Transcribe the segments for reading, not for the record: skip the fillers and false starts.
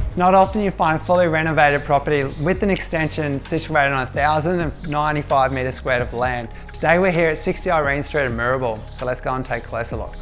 It's not often you find fully renovated property with an extension situated on 1,095 metres squared of land. Today we're here at 60 Irene Street in Mooroobool, so let's go and take a closer look.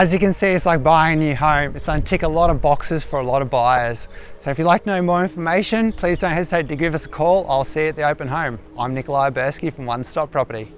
As you can see, it's like buying a new home. It's going to tick a lot of boxes for a lot of buyers. So if you'd like to know more information, please don't hesitate to give us a call. I'll see you at the open home. I'm Nikolai Bursky from One Stop Property.